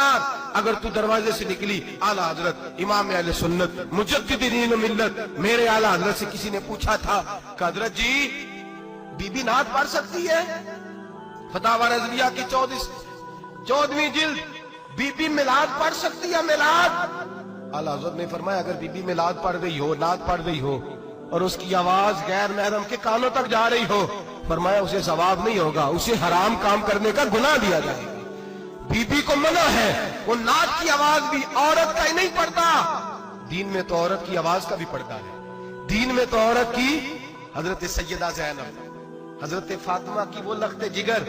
खबरदार, अगर तू दरवाजे से निकली आला हजरत इमाम अहले सुन्नत मुजद्दिद दीन मिल्लत मेरे आला हजरत से किसी ने पूछा था कि हजरत जी बीबी नात पढ़ सकती है? फतावा रज़विया की 14वीं जिल्द, बीबी मिलाद पढ़ सकती है? मिलाद। आला हजरत ने फरमाया अगर बीबी मिलाद पढ़ रही हो, नात पढ़ रही हो और उसकी आवाज गैर महरम के कानों तक जा रही हो, फरमाया उसे सवाब नहीं होगा, उसे हराम काम करने का गुनाह दिया जाएगा। बीबी को मना है, वो नात की आवाज भी औरत का ही नहीं पड़ता, दीन में तो औरत की आवाज का भी पड़ता है। दीन में तो औरत की, हजरत सैयदा ज़ैनब, हजरत फातिमा की वो लख्ते जिगर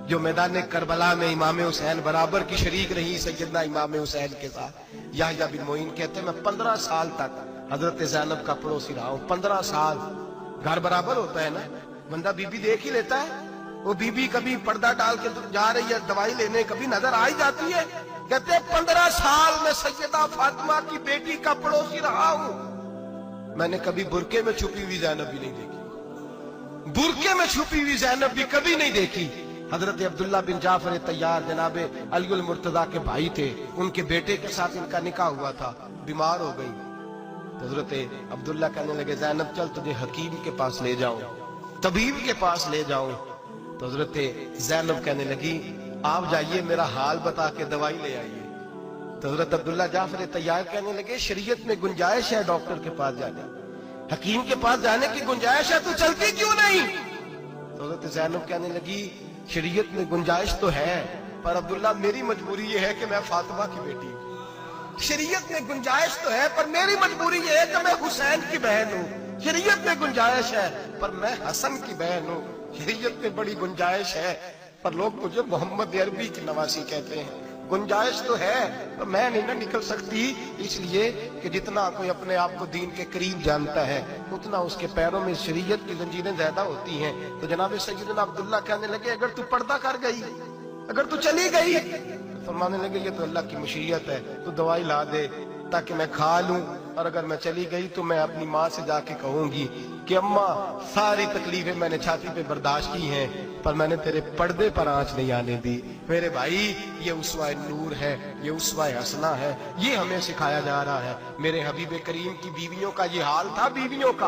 जो मैदान करबला में इमाम हुसैन बराबर की शरीक रही सैयदना इमाम हुसैन के साथ। याह्या बिन मोइन कहते हैं मैं 15 साल तक हजरत ज़ैनब का पड़ोसी रहा हूं। 15 साल, घर बराबर होता है ना, बंदा बीबी देख ही लेता है। वो बीबी कभी पर्दा डाल के जा रही है दवाई लेने, कभी नजर आ ही जाती है। कहते 15 साल में सैयदा फातिमा की बेटी का पड़ोसी रहा हूं, मैंने कभी बुरके में छुपी हुई ज़ैनब भी नहीं देखी, बुरके में छुपी हुई ज़ैनब भी कभी नहीं देखी। हजरत अब्दुल्ला बिन जाफर तैयार जनाबे अली मुर्तजा के भाई थे, उनके बेटे के साथ इनका निकाह हुआ था, बीमार हो गई। तो हजरत अब्दुल्ला कहने लगे ज़ैनब चल तुझे हकीम के पास ले जाऊं, तबीब के पास ले जाऊं। तो हजरत ज़ैनब कहने लगी आप जाइए मेरा हाल बता के दवाई ले आइए। तो हजरत अब्दुल्ला जाफर तैयार कहने लगे शरीयत में गुंजाइश है डॉक्टर के पास जाने, हकीम के पास जाने की गुंजाइश है, तो चलती क्यों नहीं? तो हजरत ज़ैनब कहने लगी शरीयत में गुंजाइश तो है, पर अब्दुल्ला मेरी मजबूरी ये है कि मैं फातिमा की बेटी हूं। शरीयत में गुंजाइश तो है पर मेरी मजबूरी ये है कि मैं हुसैन की बहन हूं। शरीयत में गुंजाइश है पर मैं हसन की बहन हूं। शरीयत में बड़ी गुंजाइश है पर लोग मुझे मोहम्मद अरबी की नवासी कहते हैं। गुंजाइश तो है पर मैं नहीं ना निकल सकती, इसलिए कि जितना कोई अपने आप को दीन के करीब जानता है उतना उसके पैरों में शरीयत की जंजीरें ज्यादा होती हैं। तो जनाब सैयदना अब्दुल्ला कहने लगे अगर तू पर्दा कर गई, अगर तू चली गई, तो फरमाने लगे ये तो अल्लाह की मशीयत है, तू दवाई ला दे ताकि मैं खा लूं, और अगर मैं चली गई तो मैं अपनी माँ से जाके कहूंगी कि अम्मा सारी तकलीफें मैंने छाती पे बर्दाश्त की हैं पर मैंने तेरे पर्दे पर आंच नहीं आने दी। मेरे भाई ये उसवा नूर है, ये उसवा हसना है, ये हमें सिखाया जा रहा है। मेरे हबीब करीम की बीवियों का ये हाल था, बीवियों का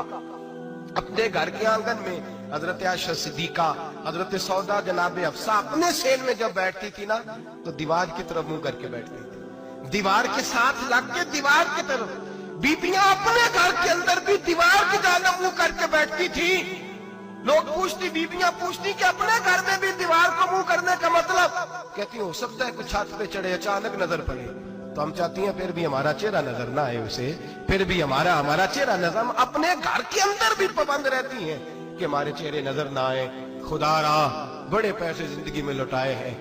अपने घर के आंगन में हजरत आयशा सिद्दीका, हजरत सौदा जनाब हफ्सा अपने सेल में जब बैठती थी ना तो दीवार की तरफ मुंह करके बैठती थी, दीवार के साथ लग के दीवार की तरफ। बीबियां अपने घर के अंदर भी दीवार की जानिब मुंह करके बैठती थी। लोग पूछती, बीबियां पूछती कि अपने घर में भी दीवार को मुंह करने का मतलब? कहती हो सकता है कुछ छत पे चढ़े अचानक नजर पड़े, तो हम चाहती हैं फिर भी हमारा चेहरा नजर ना आए उसे, फिर भी हमारा चेहरा नजर। हम अपने घर के अंदर भी पाबंद रहती हैं कि हमारे चेहरे नजर ना आए। खुदा रा बड़े पैसे जिंदगी में लुटाए हैं,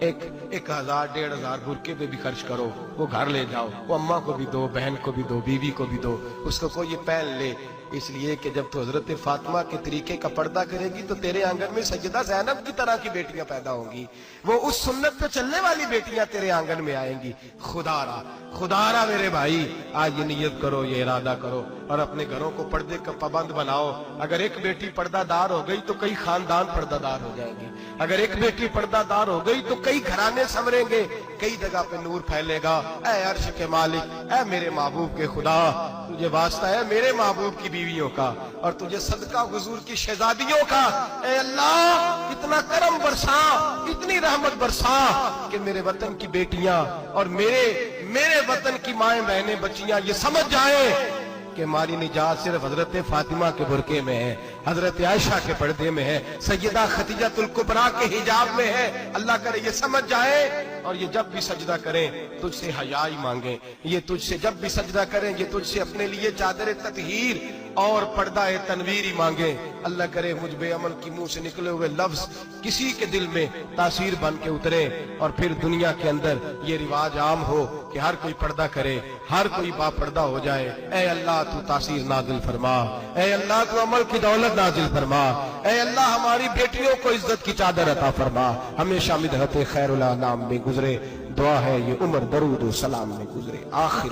1000 1500 बुरके पे भी खर्च करो, वो घर ले जाओ, वो अम्मा को भी दो, बहन को भी दो, बीवी को भी दो, उसको कोई ये पहन ले। इसलिए कि जब तो हजरत फातिमा के तरीके का पर्दा करेगी तो तेरे आंगन में सैयदा ज़ैनब की तरह की बेटियां पैदा होंगी, वो उस सुन्नत पे चलने वाली बेटियां तेरे आंगन में आएंगी। खुदारा मेरे भाई आज ये नियत करो, ये इरादा करो और अपने घरों को पर्दे का पाबंद बनाओ। अगर एक बेटी पर्दादार हो गई तो कई खानदान पर्दादार हो जाएंगे, अगर एक बेटी पर्दादार हो गई तो कई घराने संवरेंगे, कई जगह पे नूर फैलेगा। ऐ अर्श के मालिक, ऐ मेरे महबूब के खुदा, तुझे वास्ता है मेरे महबूब की बीवियों का और तुझे सदका हुजूर की शहजादियों का। ऐ अल्लाह इतना करम बरसा, इतनी रहमत बरसा कि मेरे वतन की बेटियां और मेरे वतन की माएं बहनें बच्चियां ये समझ जाएं कि हमारी निजात सिर्फ हजरत फातिमा के बुरके में है, हजरत आयशा के पर्दे में है, सैयदा खदीजातुल कुबरा के हिजाब में है। अल्लाह करे ये समझ जाए और ये जब भी सजदा करें तुझसे हयाई मांगे, ये तुझसे जब भी सजदा करें ये तुझसे अपने लिए चादर ततहीर और पर्दा तनवीर मांगे। अल्लाह करे मुझ बेअमल की मुंह से निकले हुए लफ्ज किसी के दिल में तासीर बन के उतरे और फिर दुनिया के अंदर ये रिवाज आम हो कि हर कोई पर्दा करे, हर कोई बापर्दा हो जाए। ऐ अल्लाह तू तासीर नाजिल फरमा, ऐ अल्लाह तू अमल की दौलत नाजिल फरमा, ऐ अल्लाह हमारी बेटियों को इज्जत की चादर अता फरमा, हमेशा मिदहत खैरुल अनाम में गुजरे। दुआ है ये उम्र दरूद सलाम में गुजरे। आखिर